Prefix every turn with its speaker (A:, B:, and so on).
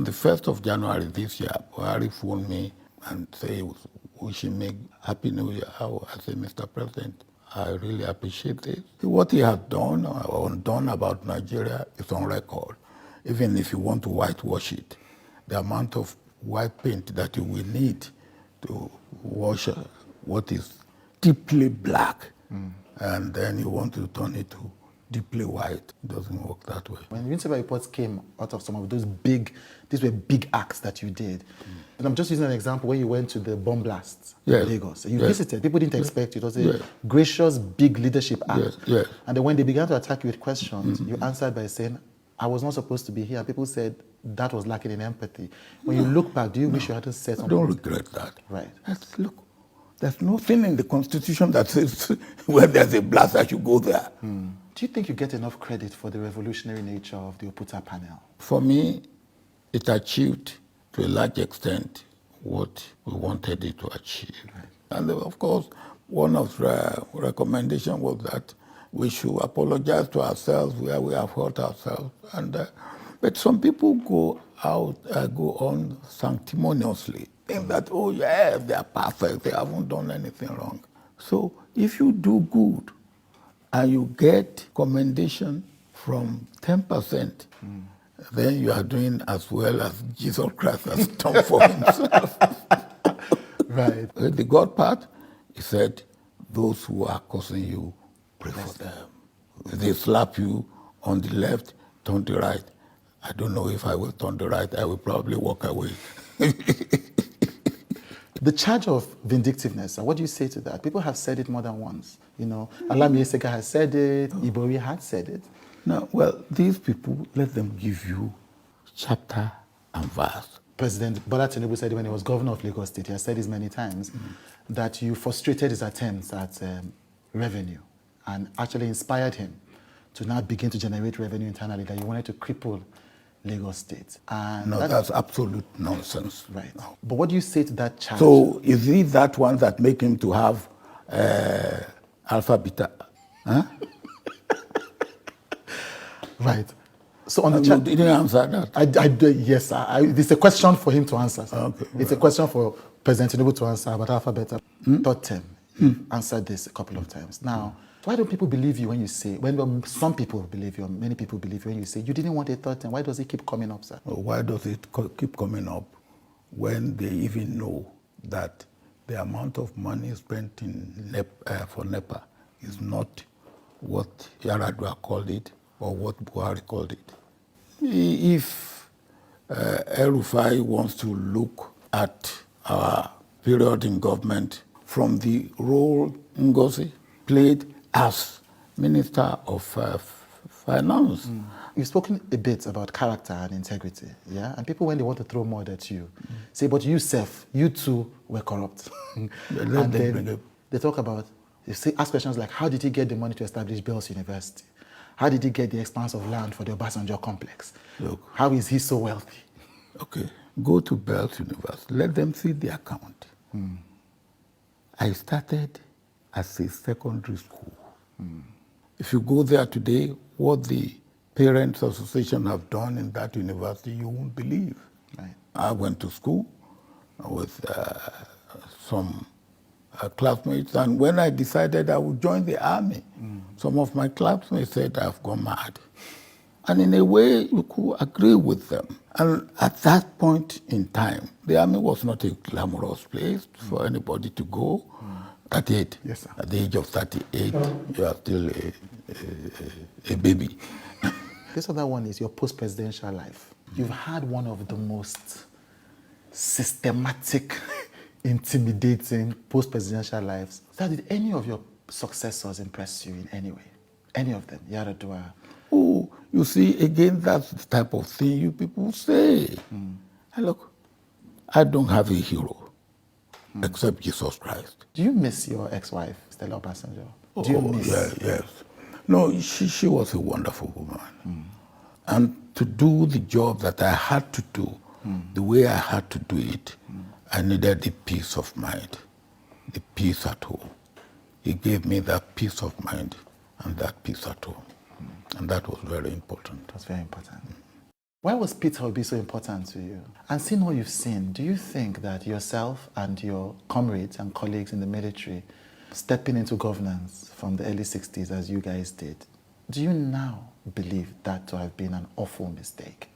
A: on the 1st of January this year, Buhari phoned me and said he was wishing me Happy New Year. I said, Mr. President, I really appreciate this. What he has done or undone about Nigeria is on record. Even if you want to whitewash it, the amount of white paint that you will need to wash what is deeply black, and then you want to turn it to deeply white. It doesn't work that way.
B: When newspaper reports came out of some of these were big acts that you did. And I'm just using an example where you went to the bomb blasts in Lagos. You visited. People didn't expect it. It was a gracious, big leadership act. And then when they began to attack you with questions, you answered by saying, I was not supposed to be here. People said that was lacking in empathy. When you look back, do you wish you hadn't said something?
A: I don't regret that.
B: Right.
A: Look, there's nothing in the Constitution that says when there's a blast, I should go there.
B: Do you think you get enough credit for the revolutionary nature of the Oputa panel?
A: For me, it achieved to a large extent what we wanted it to achieve. Right. And of course, one of the recommendations was that we should apologize to ourselves where we have hurt ourselves. But some people go on sanctimoniously, think that, oh yeah, they are perfect, they haven't done anything wrong. So if you do good and you get commendation from 10%, then you are doing as well as Jesus Christ has done for himself.
B: Right.
A: The God part, he said, those who are cursing you, pray for them. If they slap you on the left, turn to the right. I don't know if I will turn to the right, I will probably walk away.
B: The charge of vindictiveness, what do you say to that? People have said it more than once. You know, Alami Esega has said it, Ibori had said it.
A: No, well, these people, let them give you chapter and verse.
B: President Bola Tinubu said when he was governor of Lagos State, he has said this many times, that you frustrated his attempts at revenue and actually inspired him to now begin to generate revenue internally, that you wanted to cripple Lagos State. And
A: no, that's absolute nonsense.
B: Right. No. But what do you say to that charge?
A: So is he that one that make him to have alpha beta? Huh?
B: Right. So on the charge,
A: you didn't answer that.
B: Yes, it's a question for him to answer.
A: Okay,
B: it's a question for President Tinubu to answer about alpha beta. Third term, answered this a couple of times. Now, why don't people believe you when you say, when some people believe you, or many people believe you when you say, you didn't want a third term? Why does it keep coming up, sir?
A: Why does it keep coming up when they even know that the amount of money spent for NEPA is not what Yaradua called it or what Buhari called it? If El-Rufai wants to look at our period in government from the role Ngozi played as Minister of Finance.
B: You've spoken a bit about character and integrity, yeah? And people, when they want to throw mud at you, say, but you, Seth, you too were corrupt. And then they talk about, ask questions like, how did he get the money to establish Bells University? How did he get the expanse of land for the Obasanjo complex?
A: Look,
B: how is he so wealthy?
A: Okay, go to Bells University. Let them see the account. I started as a secondary school. If you go there today, what the Parents Association have done in that university, you won't believe.
B: Right.
A: I went to school with some classmates, and when I decided I would join the army, some of my classmates said I've gone mad. And in a way, you could agree with them. And at that point in time, the army was not a glamorous place for anybody to go. 38.
B: Yes, sir.
A: At the age of 38, you are still a baby.
B: This other one is your post-presidential life. You've had one of the most systematic, intimidating post-presidential lives. So did any of your successors impress you in any way? Any of them? Yaradua?
A: Oh, you see, again, that's the type of thing you people say. And look, I don't have a hero except Jesus Christ.
B: Do you miss your ex-wife, Stella Obasanjo? Do you miss?
A: Yes. No, she was a wonderful woman. And to do the job that I had to do, the way I had to do it, I needed the peace of mind, the peace at home. He gave me that peace of mind and that peace at home. And that was very important.
B: It was very important. Why was Peter Obi so important to you? And seeing what you've seen, do you think that yourself and your comrades and colleagues in the military stepping into governance from the early 60s as you guys did, do you now believe that to have been an awful mistake?